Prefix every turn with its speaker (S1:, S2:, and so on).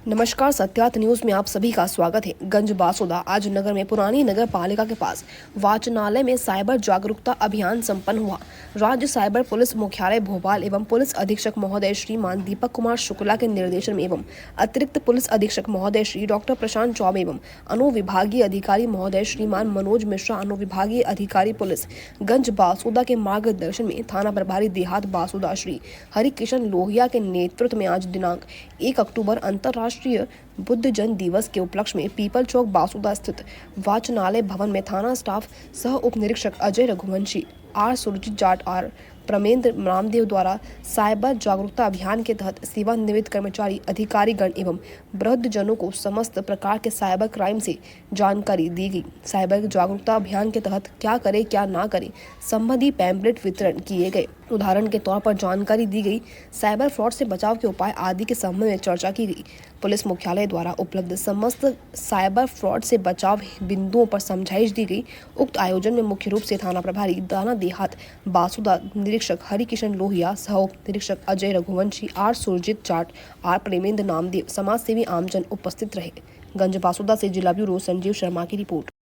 S1: नमस्कार, सत्यार्थ न्यूज में आप सभी का स्वागत है। गंज बासोदा आज नगर में पुरानी नगर पालिका के पास वाचनालय में साइबर जागरूकता अभियान संपन्न हुआ। राज्य साइबर पुलिस मुख्यालय भोपाल एवं पुलिस अधीक्षक महोदय श्रीमान दीपक कुमार शुक्ला के निर्देशन में एवं अतिरिक्त पुलिस अधीक्षक महोदय श्री डॉक्टर प्रशांत चौबे एवं अनुविभागीय अधिकारी महोदय श्रीमान मनोज मिश्रा अनुविभागीय अधिकारी पुलिस गंज बासोदा के मार्गदर्शन में थाना प्रभारी देहात बासोदा श्री हरिकिशन लोहिया के नेतृत्व में आज दिनांक 1 अक्टूबर अंतर्राष्ट्रीय बुद्ध जन दिवस के उपलक्ष्य में पीपल चौक बासोदा स्थित वाचनालय भवन में थाना स्टाफ सह उप निरीक्षक अजय रघुवंशी, आर सुरजीत जाट, आर प्रमेंद्र रामदेव द्वारा साइबर जागरूकता अभियान के तहत सेवानिवृत्त कर्मचारी अधिकारीगण एवं वृद्धजनों को समस्त प्रकार के साइबर क्राइम से जानकारी दी गई। साइबर जागरूकता अभियान के तहत क्या करें क्या ना करें संबंधी पैम्पलेट वितरण किए गए। उदाहरण के तौर पर जानकारी दी गई। साइबर फ्रॉड से बचाव के उपाय आदि के संबंध में चर्चा की गई। पुलिस मुख्यालय द्वारा उपलब्ध समस्त साइबर फ्रॉड से बचाव बिंदुओं पर समझाइश दी गई। उक्त आयोजन में मुख्य रूप से थाना प्रभारी दाना देहात बासोदा निरीक्षक हरिकिशन लोहिया, सह उप निरीक्षक अजय रघुवंशी, आर सुरजीत जाट, आर प्रेमेंद्र नामदेव, समाजसेवी आमजन उपस्थित रहे। गंज बासोदा से जिला ब्यूरो संजीव शर्मा की रिपोर्ट।